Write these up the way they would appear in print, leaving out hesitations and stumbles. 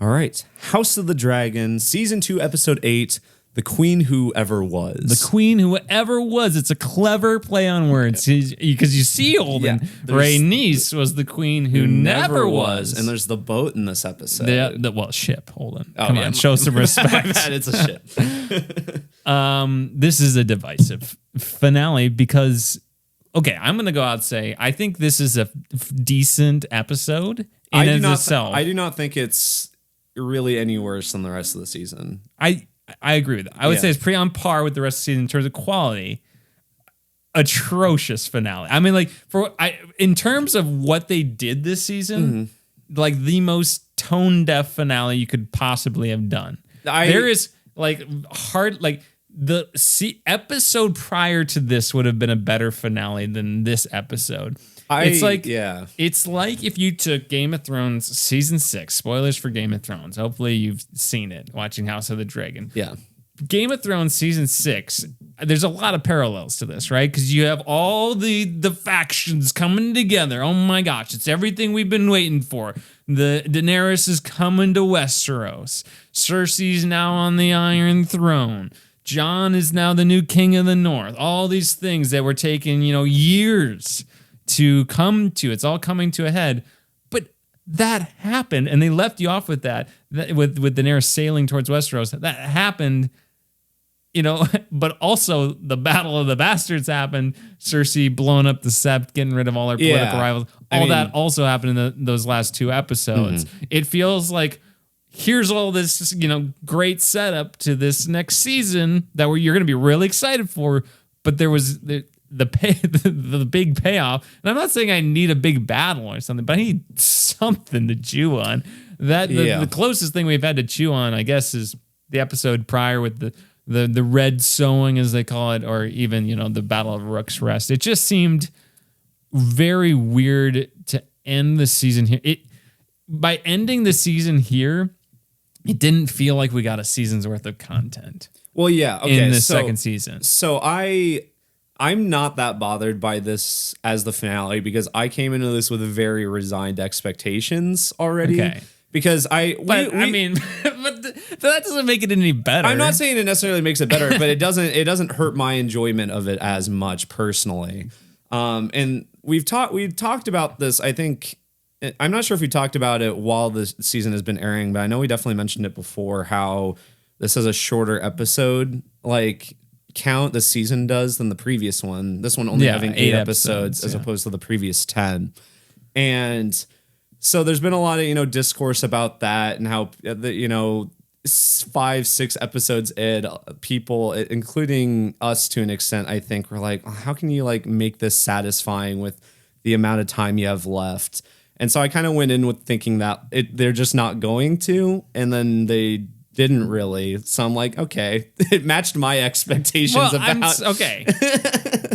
All right. House of the Dragon, Season 2, Episode 8, The Queen Who Ever Was. The Queen Who Ever Was. It's a clever play on words. Because you see Holden. Rhaenys was the queen who never was. And there's the boat in this episode. Ship, Holden. Come on, show some respect. It's a ship. This is a divisive finale because, okay, I'm going to go out and say, I think this is a decent episode in and of itself. I do not think it's really any worse than the rest of the season. I agree with that. I would say it's pretty on par with the rest of the season in terms of quality. Atrocious finale. I mean, like in terms of what they did this season, like the most tone deaf finale you could possibly have done. There is the episode prior to this would have been a better finale than this episode. It's like if you took Game of Thrones season 6, spoilers for Game of Thrones. Hopefully you've seen it, watching House of the Dragon. Yeah. Game of Thrones season 6, there's a lot of parallels to this, right? Because you have all the factions coming together. Oh my gosh, it's everything we've been waiting for. The Daenerys is coming to Westeros. Cersei's now on the Iron Throne. Jon is now the new king of the North. All these things that were taking, years to come to. It's all coming to a head. But that happened, and they left you off with that with Daenerys sailing towards Westeros. That happened, but also the Battle of the Bastards happened. Cersei blowing up the Sept, getting rid of all her political rivals. That also happened in those last 2 episodes. It feels like here's all this, great setup to this next season that you're going to be really excited for, but there was the big payoff. And I'm not saying I need a big battle or something, but I need something to chew on. The closest thing we've had to chew on, I guess, is the episode prior with the red sowing, as they call it, or even, the Battle of Rook's Rest. It just seemed very weird to end the season here. By ending the season here, it didn't feel like we got a season's worth of content. Well, yeah. Okay, in the second season. So I'm not that bothered by this as the finale because I came into this with very resigned expectations already. Okay. Because but that doesn't make it any better. I'm not saying it necessarily makes it better, but it doesn't hurt my enjoyment of it as much personally. And we've talked about this. I think I'm not sure if we talked about it while the season has been airing, but I know we definitely mentioned it before. How this is a shorter episode count the season does than the previous one. This one only having 8 episodes as opposed to the previous 10. And so there's been a lot of, discourse about that and how, 5-6 episodes in, people, including us to an extent, I think, were like, how can you make this satisfying with the amount of time you have left? And so I kind of went in with thinking that they're just not going to, and then they didn't really. So I'm like, okay, it matched my expectations okay.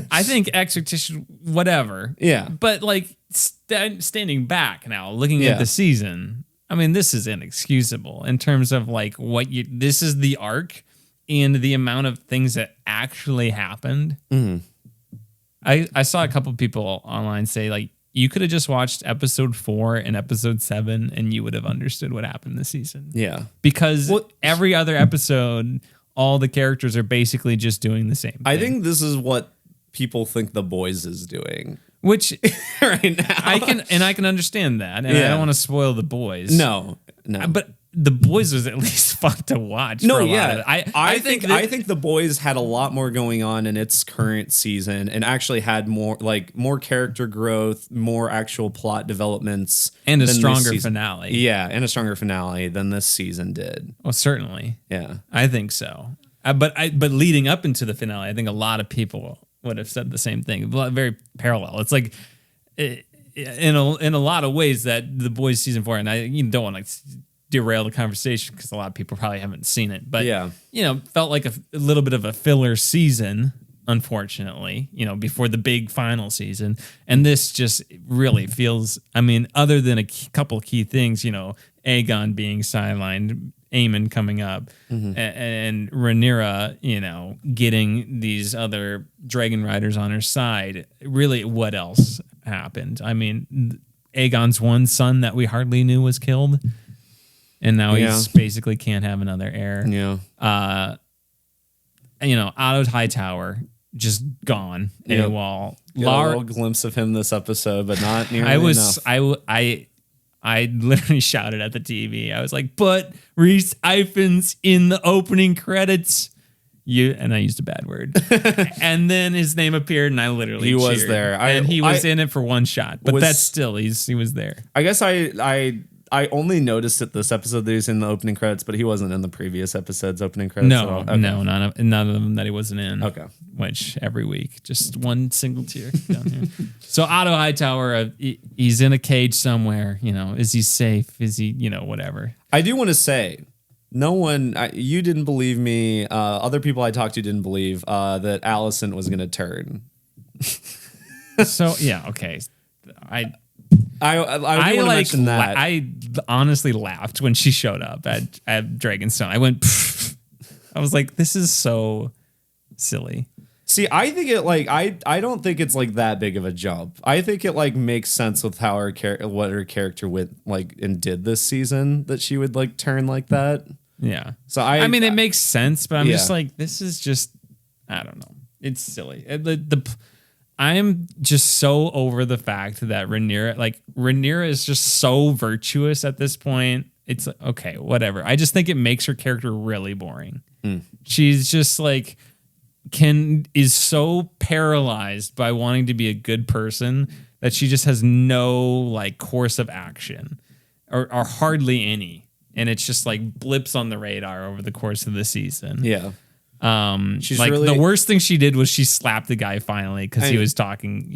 I think expectation, whatever. Yeah. But standing back now, looking at the season, I mean, this is inexcusable in terms of this is the arc and the amount of things that actually happened. Mm-hmm. I saw a couple people online say you could have just watched episode 4 and episode 7 and you would have understood what happened this season. Yeah. Because every other episode, all the characters are basically just doing the same thing. I think this is what people think The Boys is doing. Which right now. I can understand that. And I don't want to spoil The Boys. No. But The Boys was at least fun to watch. No, for a yeah. lot of it. I think The Boys had a lot more going on in its current season and actually had more character growth, more actual plot developments, and a stronger finale. Yeah, and a stronger finale than this season did. Well, certainly. Yeah, I think so. But leading up into the finale, I think a lot of people would have said the same thing. Very parallel. It's like in a lot of ways that The Boys season 4, and I don't want to derail the conversation because a lot of people probably haven't seen it, but felt like a little bit of a filler season, unfortunately, before the big final season. And this just really feels, other than a couple of key things, Aegon being sidelined, Aemon coming up, and Rhaenyra, getting these other dragon riders on her side. Really, what else happened? Aegon's one son that we hardly knew was killed. and now he's basically can't have another heir. Yeah. Otto Hightower just gone. Yep. AWOL. A little glimpse of him this episode, but not nearly enough. I literally shouted at the TV. I was like, "But Rhys Ifans in the opening credits." And I used a bad word. And then his name appeared, and I literally cheered. Was there, and he was in it for one shot. But that's still he was there. I guess I only noticed it this episode that he was in the opening credits, but he wasn't in the previous episode's opening credits. No, at all. Okay. No, none of them that he wasn't in. Okay, which every week, just one single tear down here. So Otto Hightower, he's in a cage somewhere. Is he safe? Is he, whatever? I do want to say, no one, you didn't believe me. Other people I talked to didn't believe that Allison was going to turn. So yeah, okay. I mention that. I honestly laughed when she showed up at Dragonstone. I went, pfft. I was like, this is so silly. See, I think it I don't think it's like that big of a jump. I think it makes sense with how what her character went and did this season, that she would turn like that. Yeah. So I mean, it makes sense, but I'm just like, this is just, I don't know. It's silly. I'm just so over the fact that Rhaenyra is just so virtuous at this point. It's okay, whatever. I just think it makes her character really boring. She's just is so paralyzed by wanting to be a good person that she just has no course of action or hardly any. And it's just blips on the radar over the course of the season. Yeah. She's the worst thing she did was she slapped the guy finally because he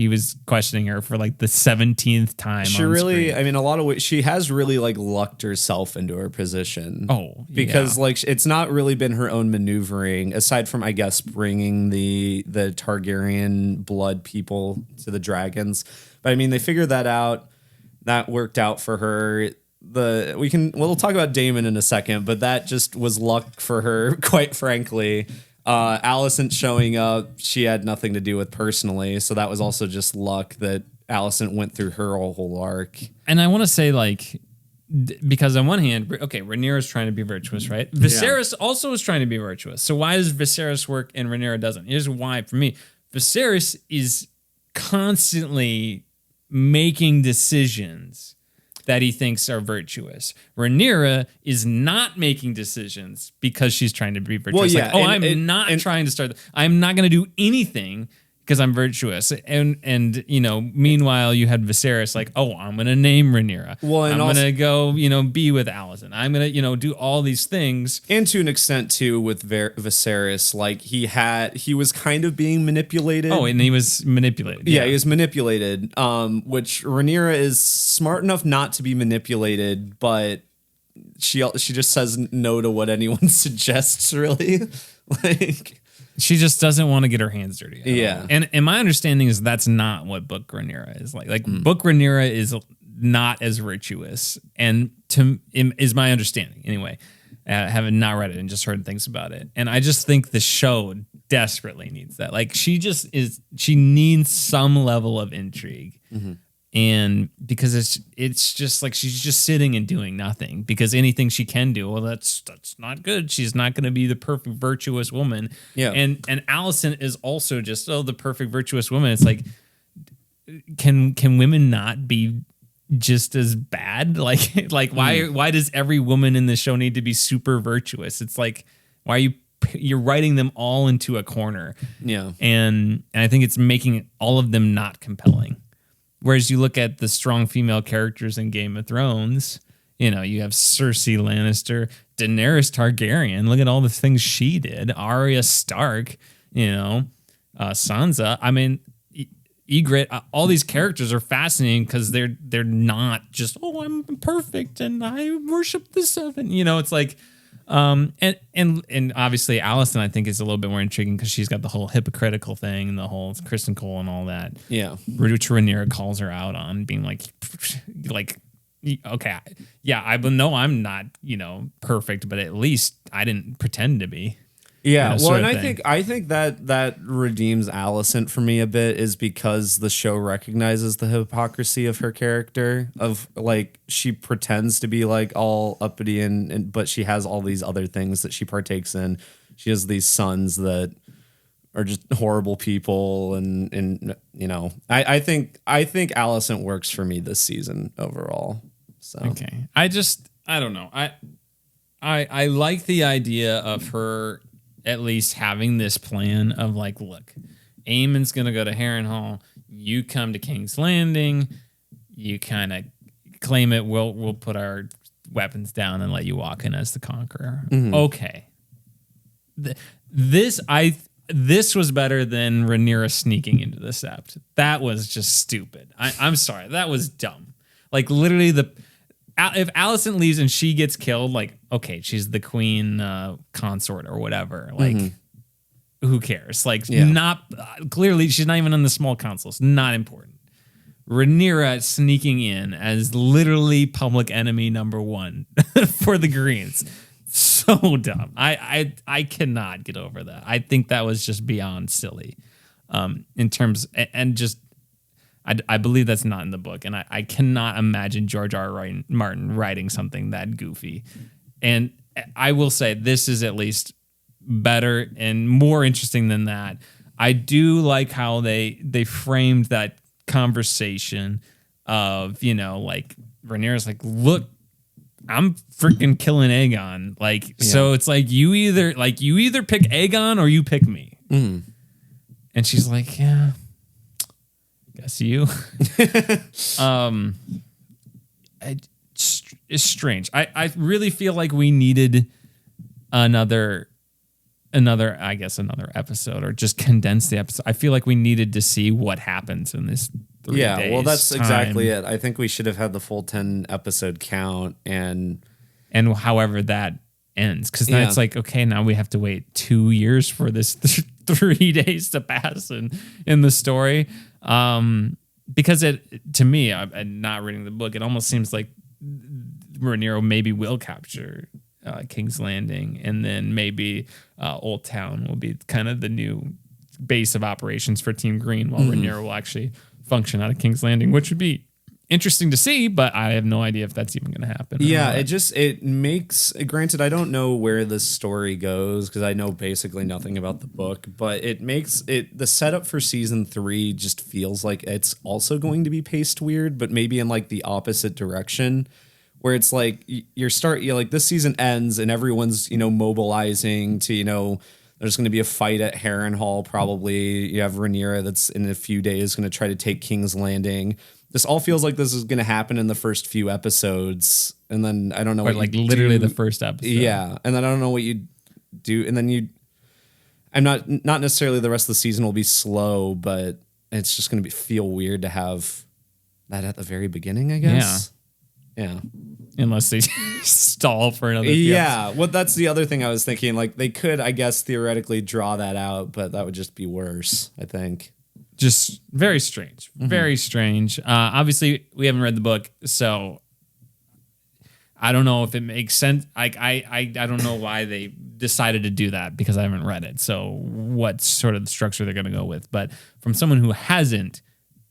was questioning her for the 17th time. She really, screen. I mean, a lot of ways she has really lucked herself into her position. Oh, because it's not really been her own maneuvering aside from, I guess, bringing the Targaryen blood people to the dragons. But I mean, they figured that out. That worked out for her. We'll talk about Daemon in a second, but that just was luck for her, quite frankly. Alicent showing up, she had nothing to do with personally, so that was also just luck that Alicent went through her whole arc. And I want to say, because on one hand, okay, Rhaenyra is trying to be virtuous, right? Viserys also is trying to be virtuous. So why does Viserys work and Rhaenyra doesn't? Here's why for me. Viserys is constantly making decisions that he thinks are virtuous. Rhaenyra is not making decisions because she's trying to be virtuous. Well, yeah, I'm not trying to start. I'm not going to do anything because I'm virtuous. And meanwhile, you had Viserys I'm going to name Rhaenyra. Well, and I'm going to go, be with Alicent. I'm going to, do all these things. And to an extent, too, with Viserys, he was kind of being manipulated. Oh, and he was manipulated. Yeah, he was manipulated, which Rhaenyra is smart enough not to be manipulated, but she just says no to what anyone suggests, really. She just doesn't want to get her hands dirty. Yeah. And my understanding is that's not what Book Rhaenyra is like. Book Rhaenyra is not as virtuous. And is my understanding anyway. Having not read it and just heard things about it. And I just think the show desperately needs that. She needs some level of intrigue. Mm-hmm. And because it's just she's just sitting and doing nothing because anything she can do, well, that's not good. She's not going to be the perfect virtuous woman. Yeah. And Alicent is also just the perfect virtuous woman. It's can women not be just as bad? Why does every woman in the show need to be super virtuous? It's why are you're writing them all into a corner? Yeah. And I think it's making all of them not compelling. Whereas you look at the strong female characters in Game of Thrones, you have Cersei Lannister, Daenerys Targaryen. Look at all the things she did. Arya Stark, Sansa. I mean, Ygritte. All these characters are fascinating because they're not just I'm perfect and I worship the seven. It's and obviously Alicent I think is a little bit more intriguing because she's got the whole hypocritical thing and the whole Kristen Cole and all that. Yeah, which Rhaenyra calls her out on being okay, yeah, I know I'm not perfect, but at least I didn't pretend to be. Yeah, well, sort and of I think that redeems Alicent for me a bit is because the show recognizes the hypocrisy of her character of like she pretends to be like all uppity and but she has all these other things that she partakes in. She has these sons that are just horrible people and you know, I think Alicent works for me this season overall. So Okay. I don't know. I like the idea of her at least having this plan of like, look, Aemon's gonna go to Harrenhal, you come to King's Landing, you kind of claim it, we'll put our weapons down and let you walk in as the conqueror. Okay. This was better than Rhaenyra sneaking into the Sept. That was just stupid. I'm sorry. That was dumb. Like literally if Alicent leaves and she gets killed, like, okay, she's the queen consort or whatever. Like, who cares? Like, not clearly, she's not even on the small council. It's not important. Rhaenyra sneaking in as literally public enemy number one for the Greens. So dumb. I cannot get over that. I think that was just beyond silly. In terms and just. I believe that's not in the book, and I cannot imagine George R. Martin writing something that goofy. And I will say this is at least better and more interesting than that. I do like how they framed that conversation of, you know, like Rhaenyra's like, look, I'm freaking killing Aegon. Like, so it's like you either pick Aegon or you pick me. And she's like, yeah. Guess you. It's strange. I really feel like we needed another episode or just condense the episode. I feel like we needed to see what happens in this 3 days. Well, that's exactly it. I think we should have had the full 10 episode count and however that ends, because then it's like, okay, now we have to wait 2 years for this 3 days to pass in the story. Because to me, I'm not reading the book, it almost seems like Rhaenyra maybe will capture King's Landing, and then maybe Old Town will be kind of the new base of operations for Team Green, while Rhaenyra will actually function out of King's Landing, which would be interesting to see, but I have no idea if that's even going to happen. Yeah, it makes, granted, I don't know where this story goes because I know basically nothing about the book, but it makes the setup for season 3 just feels like it's also going to be paced weird, but maybe in like the opposite direction, where it's like you're like this season ends and everyone's, you know, mobilizing to, you know, there's going to be a fight at Harrenhal probably. You have Rhaenyra that's in a few days going to try to take King's Landing. This all feels like this is going to happen in the first few episodes, and then I don't know what like literally the first episode. Yeah, and then I don't know what you do, and then I'm not necessarily the rest of the season will be slow, but it's just going to feel weird to have that at the very beginning, I guess. Yeah. Unless they stall for another few episodes. Well, that's the other thing I was thinking. Like they could, I guess, theoretically draw that out, but that would just be worse, I think. Just very strange. Very strange. Obviously, we haven't read the book, so I don't know if it makes sense. I don't know why they decided to do that because I haven't read it. So what sort of the structure they're going to go with. But from someone who hasn't,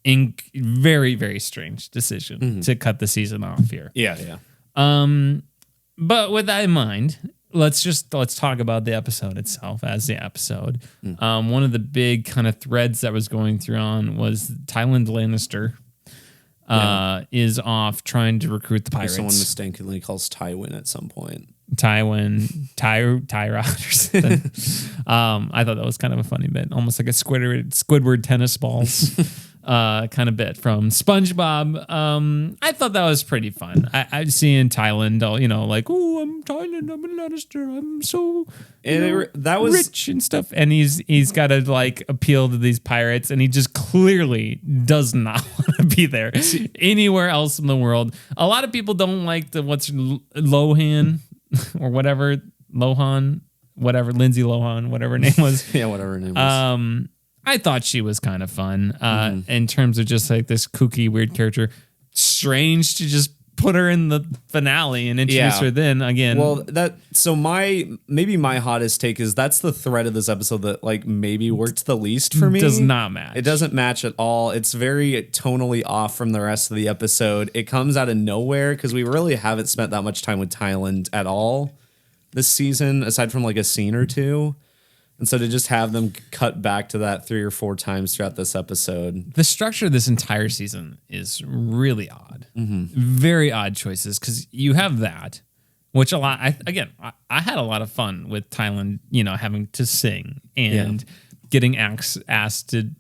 very, very strange decision to cut the season off here. Yeah. But with that in mind, let's talk about the episode itself as the episode. One of the big kind of threads that was going through on was Tywin Lannister is off trying to recruit the pirates. Someone mistakenly calls Tywin at some point. Tyrod I thought that was kind of a funny bit, almost like a Squidward tennis balls kind of bit from SpongeBob. I thought that was pretty fun. I've seen Thailand, you know, like, oh, I'm Thailand, I'm a Lannister, I'm so that was rich and stuff, and he's got to like appeal to these pirates, and he just clearly does not want to be there anywhere else in the world. A lot of people don't like Lohan or whatever, Lindsay Lohan, whatever her name was. Yeah, whatever her name was. I thought she was kind of fun in terms of just like this kooky, weird character. Strange to just put her in the finale and introduce her then again. Well, maybe my hottest take is that's the thread of this episode that like maybe worked the least for me. Does not match. It doesn't match at all. It's very tonally off from the rest of the episode. It comes out of nowhere because we really haven't spent that much time with Thailand at all this season, aside from like a scene or two. And so to just have them cut back to that 3 or 4 times throughout this episode. The structure of this entire season is really odd. Very odd choices because you have that, which a lot, I had a lot of fun with Thailand, having to sing and getting asked to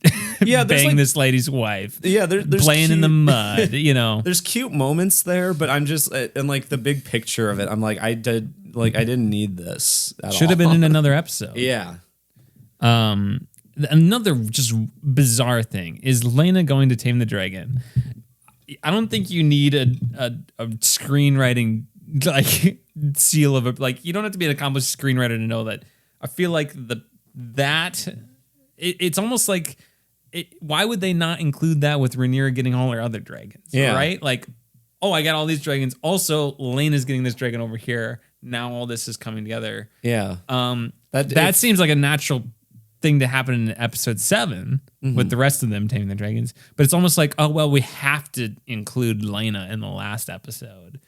bang this lady's wife. Yeah, there's playing in the mud, There's cute moments there, but I'm just, and like the big picture of it, I'm like, I didn't need this at all. Should have been in another episode. Yeah. Another just bizarre thing is Lena going to tame the dragon. I don't think you need a screenwriting like seal of it. Like you don't have to be an accomplished screenwriter to know that. I feel like it's almost like why would they not include that with Rhaenyra getting all her other dragons? Yeah. Right? Like, oh, I got all these dragons. Also, Lena's getting this dragon over here. Now all this is coming together. Yeah. That seems like a natural thing to happen in episode 7 with the rest of them taming the dragons. But it's almost like, oh, well, we have to include Lena in the last episode.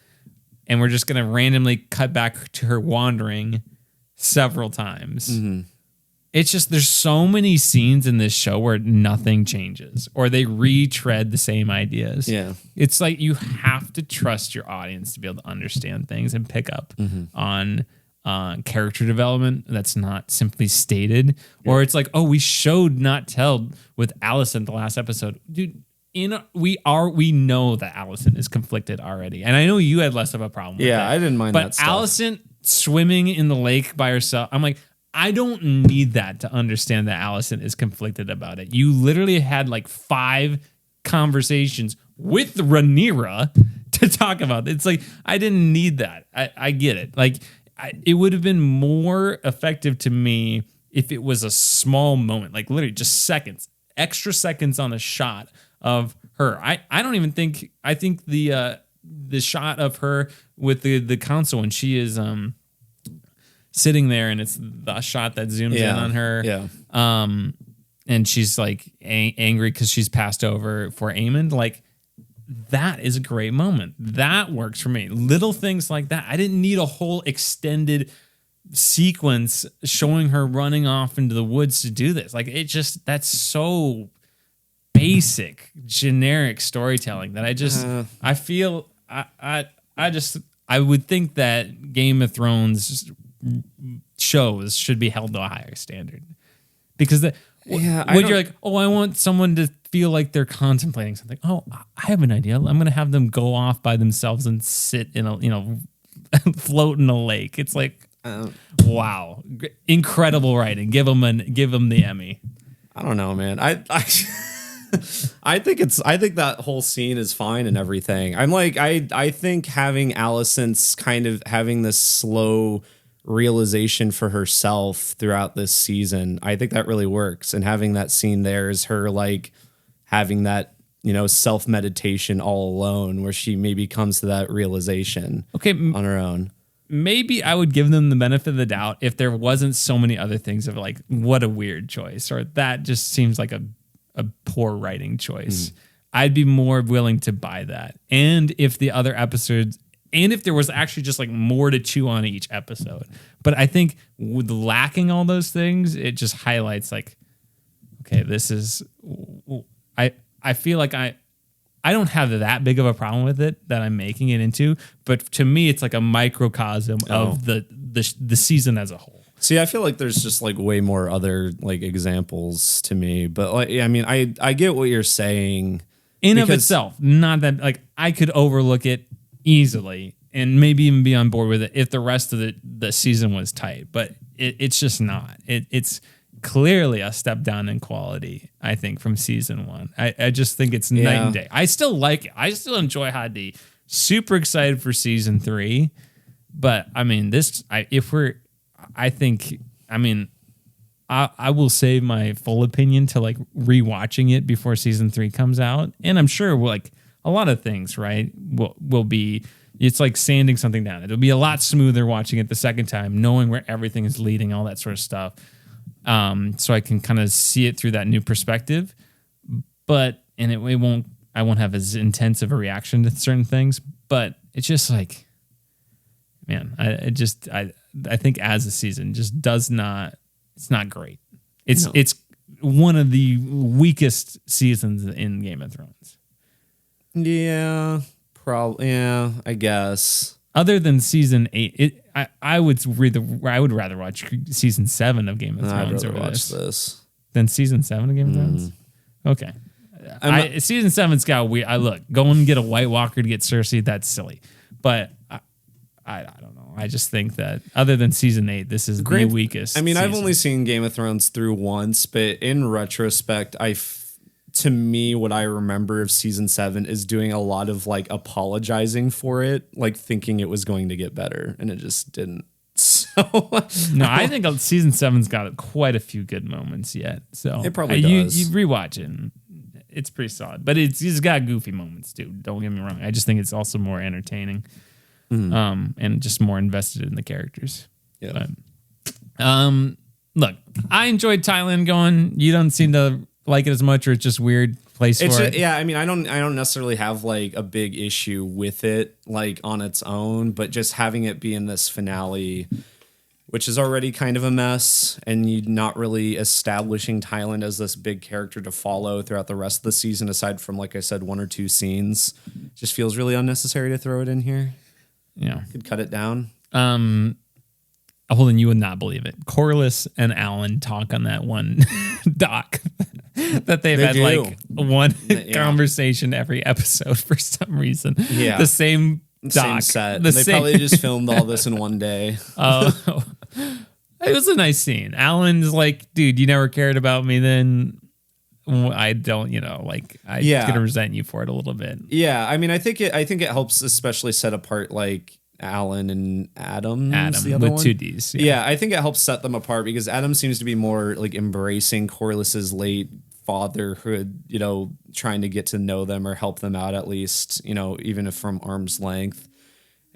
And we're just going to randomly cut back to her wandering several times. It's just, there's so many scenes in this show where nothing changes or they retread the same ideas. Yeah. It's like you have to trust your audience to be able to understand things and pick up on character development that's not simply stated. Or it's like, oh, we showed not tell with Allison the last episode. Dude, we know that Allison is conflicted already. And I know you had less of a problem with I didn't mind that stuff. But Allison swimming in the lake by herself, I'm like, I don't need that to understand that Allison is conflicted about it. You literally had like 5 conversations with Rhaenyra to talk about it. It's like, I didn't need that. I get it. Like, it would have been more effective to me if it was a small moment, like literally just seconds, extra seconds on a shot of her. I don't even think, I think the shot of her with the council when she is sitting there and it's the shot that zooms in on her. Yeah. And she's like angry because she's passed over for Aemond. Like, that is a great moment. That works for me. Little things like that. I didn't need a whole extended sequence showing her running off into the woods to do this. Like, that's so basic, generic storytelling that I feel I would think that Game of Thrones shows should be held to a higher standard because when you're like, oh, I want someone to feel like they're contemplating something. Oh, I have an idea. I'm going to have them go off by themselves and sit in a, float in a lake. It's like, wow, incredible writing. Give them the Emmy. I don't know, man. I think that whole scene is fine and everything. I'm like, I think having Alicent's kind of having this slow realization for herself throughout this season, I think that really works. And having that scene there is her like having that, self-meditation all alone where she maybe comes to that realization on her own. Maybe I would give them the benefit of the doubt if there wasn't so many other things of like, what a weird choice, or that just seems like a poor writing choice. I'd be more willing to buy that. And if the other episodes, and if there was actually just like more to chew on each episode. But I think with lacking all those things, it just highlights like, okay, this is, I feel like I don't have that big of a problem with it that I'm making it into, but to me, it's like a microcosm of the season as a whole. See, I feel like there's just like way more other like examples to me, but like, I mean, I get what you're saying. In of itself, not that like I could overlook it easily and maybe even be on board with it if the rest of the season was tight, but it's just not. It's clearly a step down in quality, I think, from season 1. I just think it's night and day. I still like it. I still enjoy Hadi. Super excited for season 3, but I mean, I will save my full opinion to like rewatching it before season 3 comes out, and I'm sure a lot of things, right, will be, it's like sanding something down. It'll be a lot smoother watching it the second time, knowing where everything is leading, all that sort of stuff. So I can kind of see it through that new perspective, but I won't have as intense of a reaction to certain things, but it's just like, man, I think as a season just it's not great. It's one of the weakest seasons in Game of Thrones. Yeah, probably. Yeah, I guess. Other than season 8, I would rather watch season 7 of Game of Thrones I'd rather over watch this than season 7 of Game of Thrones. Okay. Season 7's got weird. Go and get a White Walker to get Cersei. That's silly. But I don't know. I just think that other than season 8, this is the weakest. I mean, season. I've only seen Game of Thrones through once, but in retrospect, to me, what I remember of season 7 is doing a lot of like apologizing for it, like thinking it was going to get better, and it just didn't. So no, I think season 7's got quite a few good moments yet. So it probably does. You rewatch it. And it's pretty solid, but it's got goofy moments too. Don't get me wrong. I just think it's also more entertaining, and just more invested in the characters. Yeah. But, look, I enjoyed Thailand going. You don't seem to like it as much, or it's just weird place for it. Yeah, I mean, I don't necessarily have like a big issue with it like on its own, but just having it be in this finale, which is already kind of a mess, and you're not really establishing Thailand as this big character to follow throughout the rest of the season, aside from, like I said, 1 or 2 scenes, just feels really unnecessary to throw it in here. Yeah. Could cut it down. Holden, you would not believe it. Corlys and Alan talk on that one doc that they've had like one conversation every episode for some reason. Yeah. The same Same doc. set. They probably just filmed all this in one day. Oh, it was a nice scene. Alan's like, dude, you never cared about me then. I don't, I'm gonna resent you for it a little bit. Yeah, I mean, I think it helps especially set apart like Alan and Adam the other with one. 2 Ds. Yeah, I think it helps set them apart because Adam seems to be more like embracing Corlys's late fatherhood, trying to get to know them or help them out at least, even if from arm's length.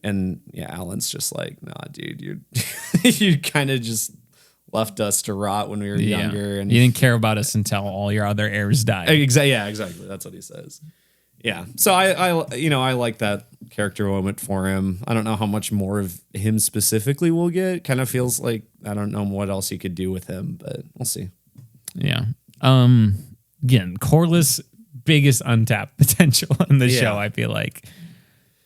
And yeah, Alan's just like, nah, dude, you kind of just left us to rot when we were younger, and you didn't care about us until all your other heirs died. Exactly. That's what he says. Yeah. So I like that character moment for him. I don't know how much more of him specifically we'll get. Kind of feels like I don't know what else you could do with him, but we'll see. Yeah. Again, Corlys' biggest untapped potential in the show, I feel like.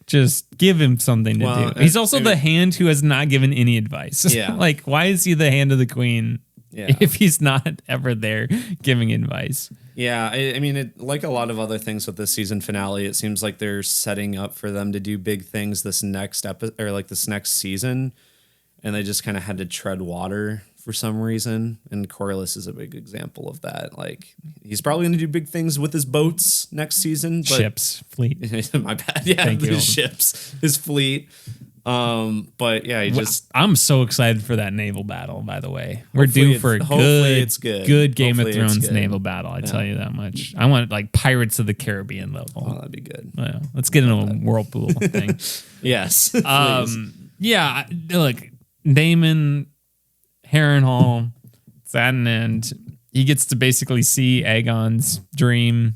Just give him something to do. He's also the hand who has not given any advice. Yeah. Like, why is he the hand of the queen if he's not ever there giving advice? Yeah, I mean, like a lot of other things with this season finale, it seems like they're setting up for them to do big things this next episode or like this next season, and they just kind of had to tread water for some reason. And Corlys is a big example of that. Like, he's probably going to do big things with his boats next season. But Fleet. My bad. Yeah, his ships, his fleet. But yeah, I'm so excited for that naval battle, by the way. We're due for a good Game of Thrones naval battle, I tell you that much. I want like Pirates of the Caribbean level. Oh, that'd be good. Let's get into a whirlpool thing. Yes. Yeah, look, Daemon, Harrenhal, it's at an end. He gets to basically see Aegon's dream.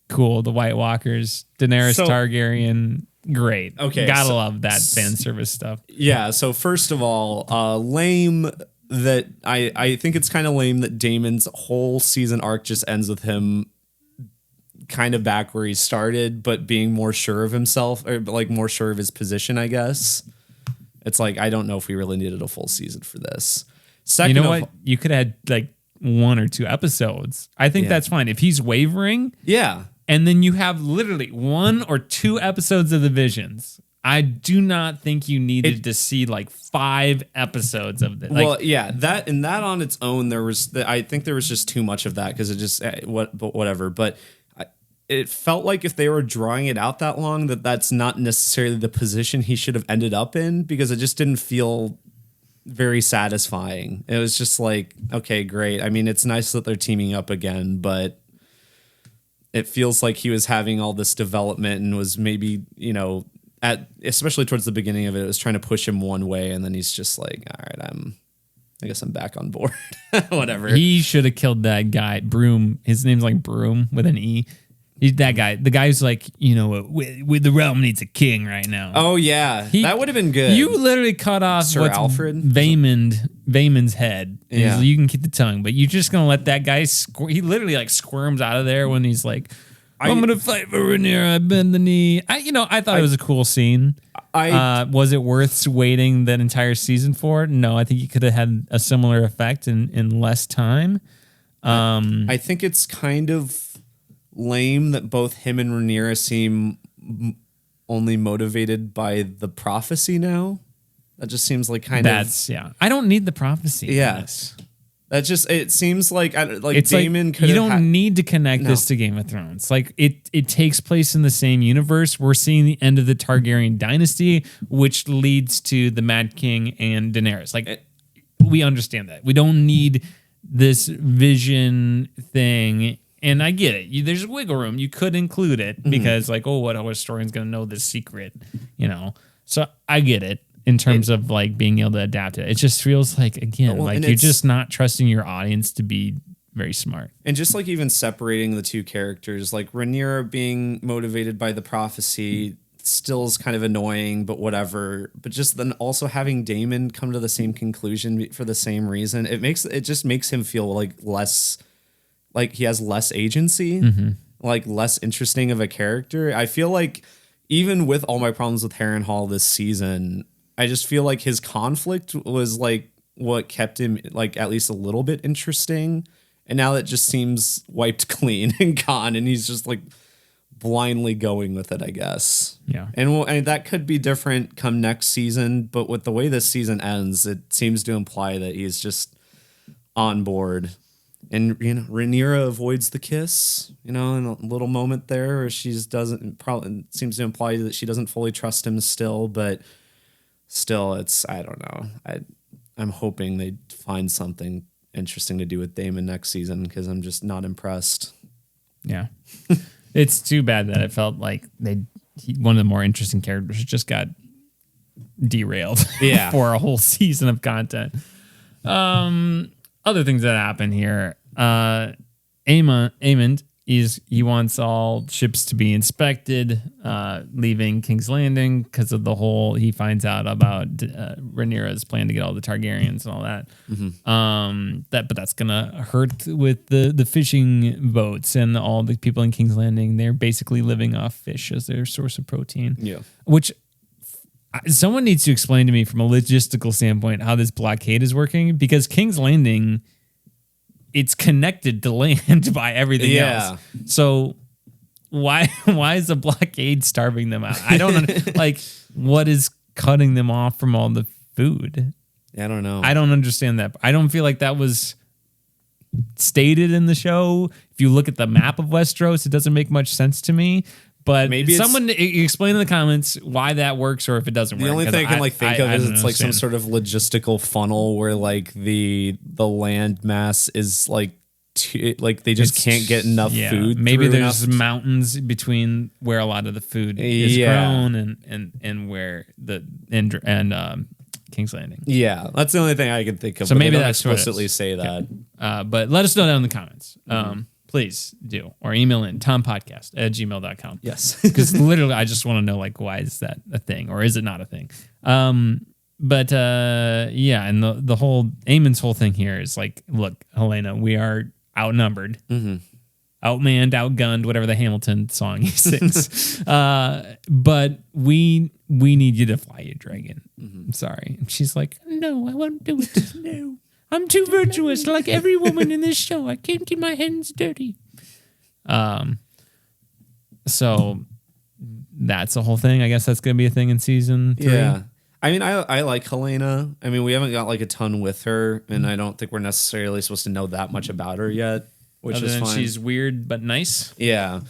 Cool. The White Walkers, Daenerys Targaryen. Great. Okay. Gotta love that fan service stuff. Yeah. So first of all, lame that I think it's kind of lame that Daemon's whole season arc just ends with him kind of back where he started, but being more sure of himself or like more sure of his position, I guess. It's like, I don't know if we really needed a full season for this. Second, you know what? You could have had like 1 or 2 episodes. I think that's fine. If he's wavering. Yeah. And then you have literally 1 or 2 episodes of the visions. I do not think you needed to see like 5 episodes of this. Well, yeah, that on its own, I think there was just too much of that because it just whatever. But it felt like if they were drawing it out that long, that's not necessarily the position he should have ended up in because it just didn't feel very satisfying. It was just like, okay, great. I mean, it's nice that they're teaming up again, but it feels like he was having all this development and was maybe, especially towards the beginning of it, it was trying to push him one way, and then he's just like, all right, I guess I'm back on board. Whatever. He should have killed that guy, Broom. His name's like Broom with an E. He's that guy. The guy's like, with the realm needs a king right now. Oh yeah, that would have been good. You literally cut off Sir Alfred Vaemon's head. Yeah. You can keep the tongue, but you're just gonna let that guy. He literally like squirms out of there when he's like, "I'm gonna fight for Rhaenyra. I bend the knee." I thought it was a cool scene. Was it worth waiting that entire season for? No, I think you could have had a similar effect in less time. I think it's kind of lame that both him and Rhaenyra seem only motivated by the prophecy now. That just seems like I don't need the prophecy. Yeah. That just, it seems like it's Daemon could. You don't need to connect this to Game of Thrones. Like it takes place in the same universe. We're seeing the end of the Targaryen dynasty, which leads to the Mad King and Daenerys. Like we understand that. We don't need this vision thing. And I get it. There's wiggle room. You could include it because what historian's going to know this secret, So I get it. In terms of like being able to adapt it, it just feels like you're just not trusting your audience to be very smart. And just like even separating the two characters, like Rhaenyra being motivated by the prophecy still is kind of annoying, but whatever. But just then also having Daemon come to the same conclusion for the same reason, it just makes him feel like less, like he has less agency, like less interesting of a character. I feel like even with all my problems with Harrenhal this season, I just feel like his conflict was like what kept him like at least a little bit interesting. And now it just seems wiped clean and gone. And he's just like blindly going with it, I guess. Yeah. And that could be different come next season. But with the way this season ends, it seems to imply that he's just on board. And, Rhaenyra avoids the kiss, in a little moment there where seems to imply that she doesn't fully trust him still, but still, I don't know. I'm hoping they find something interesting to do with Daemon next season because I'm just not impressed. Yeah. It's too bad that it felt like one of the more interesting characters just got derailed for a whole season of content. Other things that happen here. Aemond he wants all ships to be inspected, leaving King's Landing because of he finds out about Rhaenyra's plan to get all the Targaryens and all that. But that's gonna hurt with the fishing boats and all the people in King's Landing. They're basically living off fish as their source of protein. Yeah, which someone needs to explain to me from a logistical standpoint how this blockade is working, because King's Landing, it's connected to land by everything else. So why is the blockade starving them out? I don't like what is cutting them off from all the food. I don't know. I don't understand that. I don't feel like that was stated in the show. If you look at the map of Westeros, it doesn't make much sense to me. But maybe someone explain in the comments why that works or if it doesn't work. The only thing I can think of is it's like some sort of logistical funnel where like the land mass is like they just can't get enough food. Maybe there's mountains between where a lot of the food is grown and where King's Landing. Yeah, that's the only thing I can think of. So maybe that's explicitly say that. But let us know down in the comments. Please do. Or email in tompodcast@gmail.com. Yes. Because literally, I just want to know, like, why is that a thing? Or is it not a thing? And the whole, Aemon's whole thing here is like, look, Helena, we are outnumbered, outmanned, outgunned, whatever the Hamilton song he sings. But we need you to fly a dragon. I'm sorry. And she's like, no, I won't do it. No. I'm too virtuous, like every woman in this show. I can't get my hands dirty. So that's the whole thing. I guess that's going to be a thing in season 3. Yeah. I mean, I like Helena. I mean, we haven't got like a ton with her, and I don't think we're necessarily supposed to know that much about her yet, which is fine. She's weird but nice. Yeah.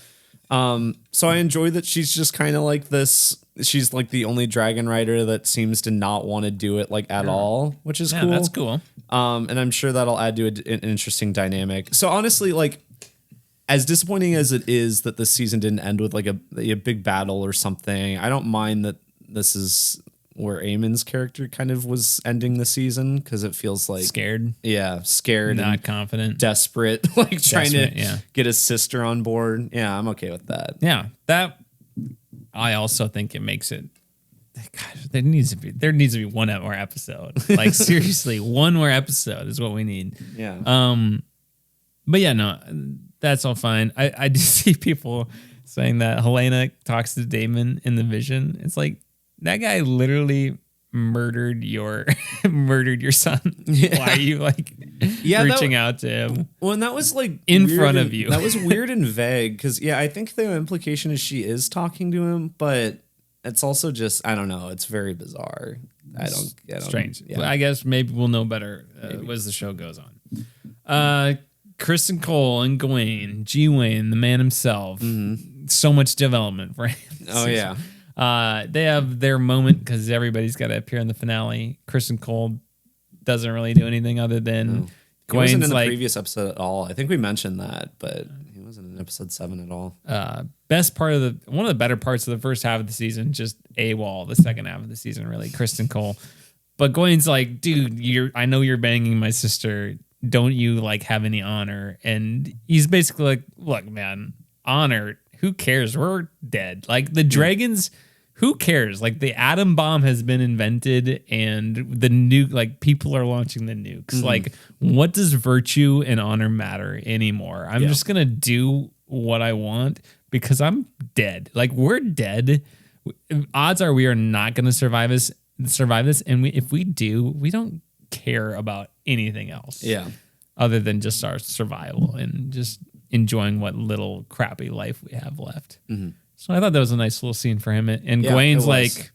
So I enjoy that she's just kind of like this. She's like the only dragon rider that seems to not want to do it like at all, which is cool. That's cool. And I'm sure that'll add to an interesting dynamic. So honestly, like as disappointing as it is that this season didn't end with like a big battle or something, I don't mind that this is where Eamon's character kind of was ending the season, because it feels like Scared, scared, not and confident, desperate, like trying to yeah. get his sister on board. Yeah, I'm okay with that. Yeah, that I also think it makes it. Gosh, there needs to be one more episode. Like seriously, one more episode is what we need. Yeah. But yeah, no, that's all fine. I do see people saying that Helena talks to Damon in the vision. It's like, that guy literally murdered your son. Yeah. Why are you like reaching out to him? Well, and that was like in front of you. That was weird and vague, because I think the implication is she is talking to him, but it's also just, I don't know. It's very bizarre. I don't strange. Yeah. I guess maybe we'll know better as the show goes on. Kristen Cole and Gawain, G. Wayne, the man himself. Mm-hmm. So much development for him. Oh yeah. They have their moment because everybody's got to appear in the finale. Kristen Cole doesn't really do anything other than He wasn't in the previous episode at all. I think we mentioned that, but he wasn't in episode 7 at all. Best part of one of the better parts of the first half of the season, just AWOL. The second half of the season, really, Kristen Cole. But Gawain's like, dude, I know you're banging my sister. Don't you like have any honor? And he's basically like, look, man, honor. Who cares? We're dead. Like the dragons. Who cares? Like the atom bomb has been invented and the nuke, like people are launching the nukes. Mm-hmm. Like what does virtue and honor matter anymore? I'm just going to do what I want because I'm dead. Like we're dead. Odds are we are not going to survive this. And if we do, we don't care about anything else. Yeah. Other than just our survival and just enjoying what little crappy life we have left. Mm-hmm. So I thought that was a nice little scene for him. And Gawain's like,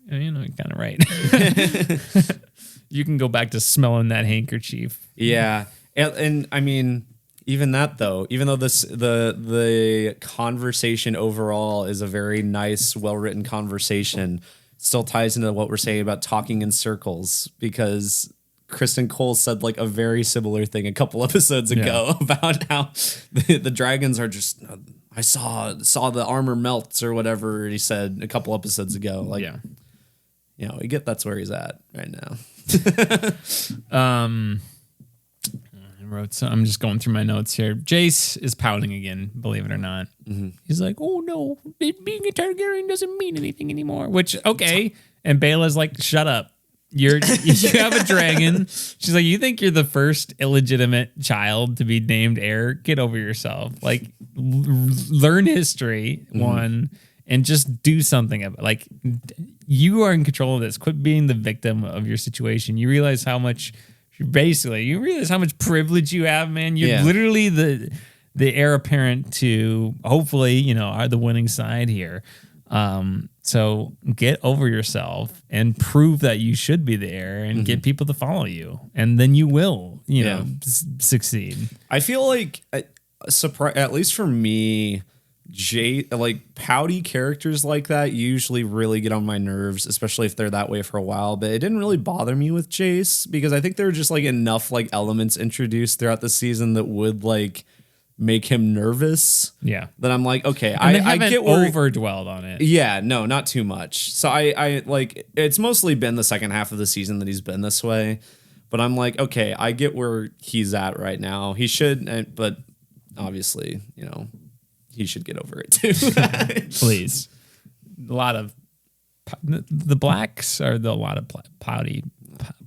you're kind of right. You can go back to smelling that handkerchief. Yeah. And I mean, even that though, even though the conversation overall is a very nice, well-written conversation, still ties into what we're saying about talking in circles, because Kristen Cole said like a very similar thing a couple episodes ago about how the dragons are just, I saw the armor melts or whatever he said a couple episodes ago. Like, we get that's where he's at right now. I'm just going through my notes here. Jace is pouting again, believe it or not. Mm-hmm. He's like, oh no, being a Targaryen doesn't mean anything anymore. Which, okay. And Bela's like, shut up. You have a dragon. She's like, you think you're the first illegitimate child to be named heir? Get over yourself. Like, learn history, one, and just do something about it. Like, you are in control of this. Quit being the victim of your situation. You realize how much privilege you have, man. You're literally the heir apparent to, hopefully, are the winning side here. So get over yourself and prove that you should be the heir and get people to follow you. And then you will, succeed. I feel like, at least for me, pouty characters like that usually really get on my nerves, especially if they're that way for a while. But it didn't really bother me with Jace, because I think there were just like enough like elements introduced throughout the season that would like make him nervous. Yeah. That I'm like, okay, and I get overdwelled on it. Yeah, no, not too much. So I like, it's mostly been the second half of the season that he's been this way. But I'm like, okay, I get where he's at right now. He should, but obviously, he should get over it too. Please. A lot of the blacks are a lot of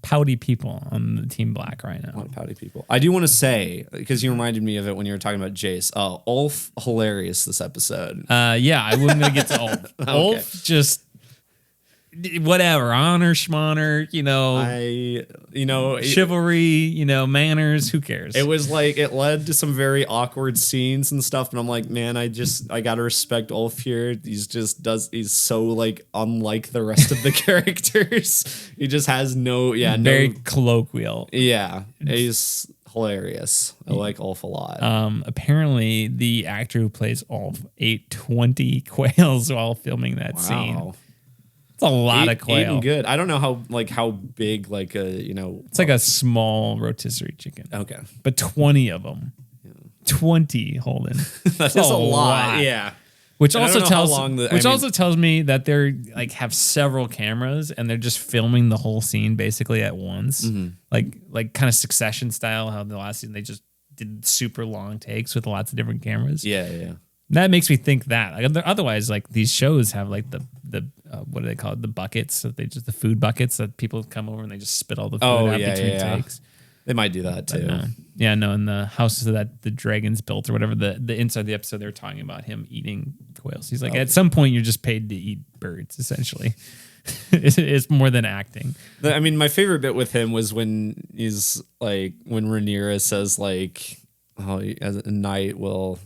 pouty people on the Team Black right now. A lot of pouty people. I do want to say, because you reminded me of it when you were talking about Jace. Ulf, hilarious this episode. Yeah, I wasn't gonna get to Ulf. Okay. Ulf just whatever, honor, schmonner, chivalry, manners, who cares? It was like, it led to some very awkward scenes and stuff, and I'm like, man, I gotta respect Ulf here. He's so like unlike the rest of the characters. He just has very colloquial. Yeah, he's hilarious. I like Ulf a lot. Apparently the actor who plays Ulf ate 20 quails while filming that scene. It's a lot of quail. Eating good. I don't know how big It's like a small rotisserie chicken. Okay. But 20 of them. Yeah. 20, Holden. That's a lot. Yeah. Which And I also don't know how tells long also tells me that they're like have several cameras and they're just filming the whole scene basically at once. Like kind of Succession style, how the last season they just did super long takes with lots of different cameras. Yeah. That makes me think that. Like, otherwise, like these shows have like the what do they call it? The buckets that the food buckets that people come over and they just spit all the food out between takes. They might do that too. In the house that the dragons built or whatever, the inside of the episode they were talking about him eating quails. He's like, at some point you're just paid to eat birds, essentially. It's more than acting. I mean, my favorite bit with him was when he's like, when Rhaenyra says like, "Oh, as a knight will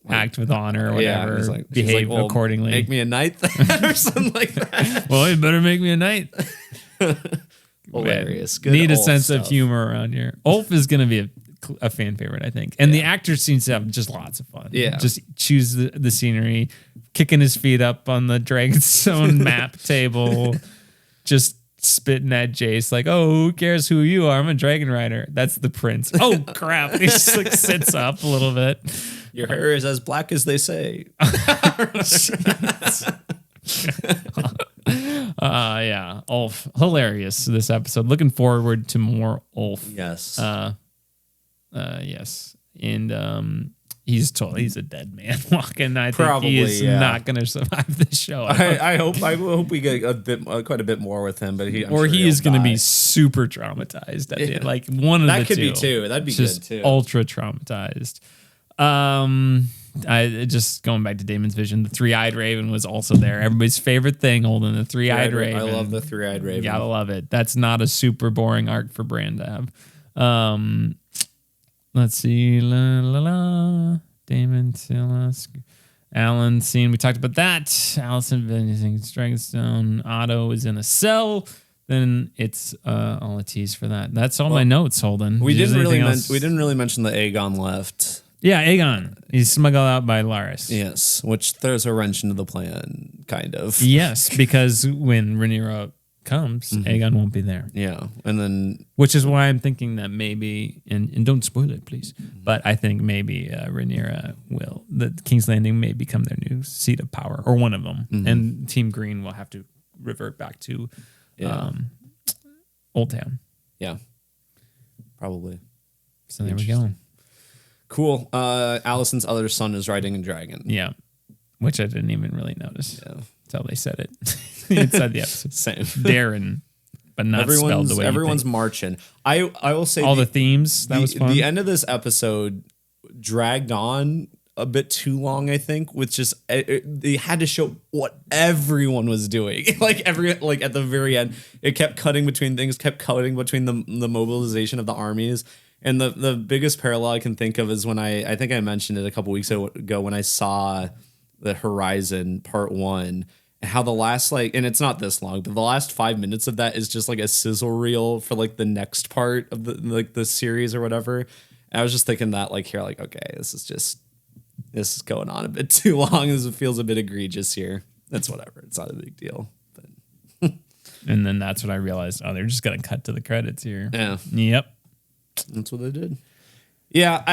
act with honor or whatever, behave accordingly. Make me a knight then," or something like that. Well, you better make me a knight. Hilarious. Good Need a Ulf sense stuff. of humor around here. Ulf is going to be a fan favorite, I think. And the actor seems to have just lots of fun. Yeah. Just choose the scenery, kicking his feet up on the Dragonstone map table, just spitting at Jace like, "Oh, who cares who you are? I'm a dragon rider." That's the prince. Oh, crap. He just like sits up a little bit. Your hair is as black as they say. Yeah, Ulf, hilarious this episode. Looking forward to more Ulf. Yes. Yes, and he's a dead man walking. I Probably, think he is not going to survive this show. I hope we get quite a bit more with him, but he is going to be super traumatized at the end. Like one of that the could two. be too. That'd be Just good too. Ultra traumatized. I just going back to Damon's vision. The 3-eyed raven was also there. Everybody's favorite thing, Holden. The 3-eyed raven. I love the 3-eyed raven. You gotta love it. That's not a super boring arc for Bran to have. Let's see. Damon, Silas, Alan scene. We talked about that. Allison visiting Dragonstone. Otto is in a cell. Then it's all a tease for that. That's all my notes, Holden. We didn't really mention the Aegon left. Yeah, Aegon. He's smuggled out by Laris. Yes, which throws a wrench into the plan, kind of. Yes, because when Rhaenyra comes, Aegon won't be there. Yeah, and then... Which is why I'm thinking that maybe, and don't spoil it, please, but I think maybe Rhaenyra the King's Landing may become their new seat of power, or one of them, and Team Green will have to revert back to Old Town. Yeah, probably. So there we go. Cool. Allison's other son is riding a dragon. Yeah, which I didn't even really notice until they said it inside the episode. Same. Darren, but not spelled the way everyone's marching. I will say all the themes. That was fun. The end of this episode dragged on a bit too long, I think, with just they had to show what everyone was doing. like at the very end, it kept cutting between things, kept cutting between the mobilization of the armies. And the biggest parallel I can think of is when I think I mentioned it a couple weeks ago when I saw the Horizon Part 1 and how the last and it's not this long, but the last 5 minutes of that is just like a sizzle reel for like the next part of the series or whatever. And I was just thinking that okay, this is going on a bit too long. This feels a bit egregious here. That's whatever. It's not a big deal. But and then that's when I realized, they're just gonna cut to the credits here. Yeah. Yep. That's what they did. Yeah,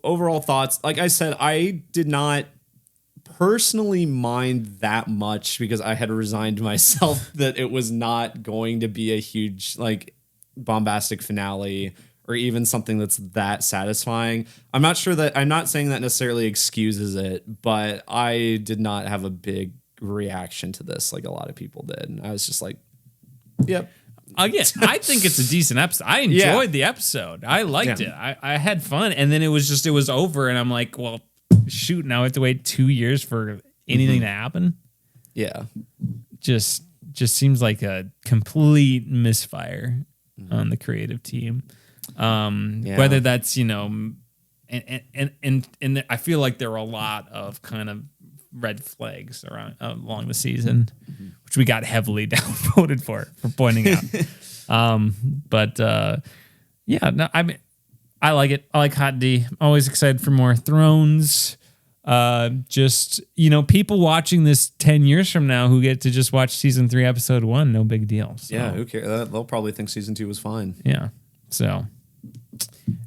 overall thoughts. Like I said, I did not personally mind that much because I had resigned myself that it was not going to be a huge, bombastic finale or even something that's that satisfying. I'm not saying that necessarily excuses it, but I did not have a big reaction to this like a lot of people did. And I was just like, yep. Again, I think it's a decent episode. I enjoyed the episode. I liked it. I had fun. And then it was over. And I'm like, well, shoot, now I have to wait 2 years for anything to happen. Yeah. Just seems like a complete misfire on the creative team. Whether that's, and I feel like there were a lot of kind of red flags along the season, which we got heavily downvoted for pointing out. I like it. I like Hot D. Always excited for more Thrones. People watching this 10 years from now who get to just watch season 3, episode 1, no big deal. So, yeah, who cares? They'll probably think season 2 was fine. Yeah. So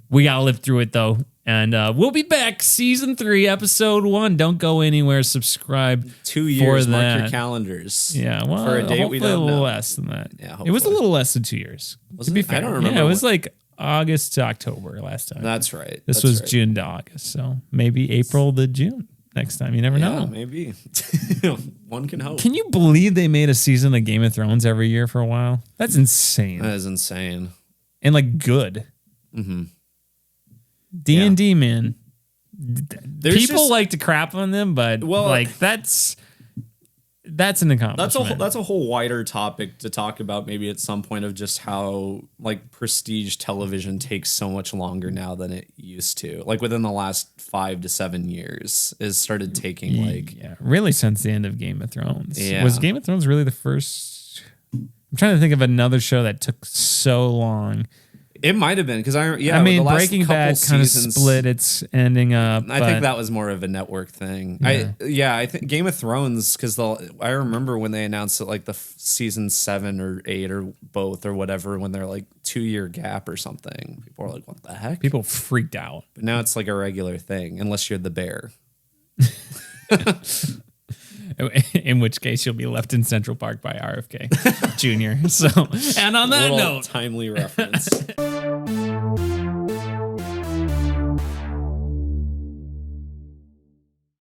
we got to live through it though. And we'll be back, season 3, episode 1. Don't go anywhere. Subscribe. 2 years. For Mark that. your calendars. Yeah, well, for a date we hopefully don't a little know. less than that. Yeah, it was a hopefully. little less than 2 years. Was to it? be fair, I don't remember Yeah, it was what- like August to October last time. That's right. This That's was right. June to August, so maybe April to June next time. You never Yeah, know. maybe. One can hope. Can you believe they made a season of Game of Thrones every year for a while? That's insane. That is insane. And like good. Mm-hmm. D&D, man. There's People just- like to crap on them, but Well, like that's an accomplishment. That's a whole wider topic to talk about maybe at some point of just how like prestige television takes so much longer now than it used to. Like within the last 5 to 7 years is started taking like yeah, really since the end of Game of Thrones. Yeah. Was Game of Thrones really the first? I'm trying to think of another show that took so long. it might have been because I mean, the last Breaking couple Bad kind of seasons- split its ending up. I think that was more of a network thing. I think Game of Thrones because I remember when they announced it like the season 7 or 8 or both or whatever when they're like 2-year gap or something. People are like, what the heck? people freaked out. But now it's like a regular thing unless you're the bear. In which case, you'll be left in Central Park by RFK Jr. So, and on that Little note, timely reference.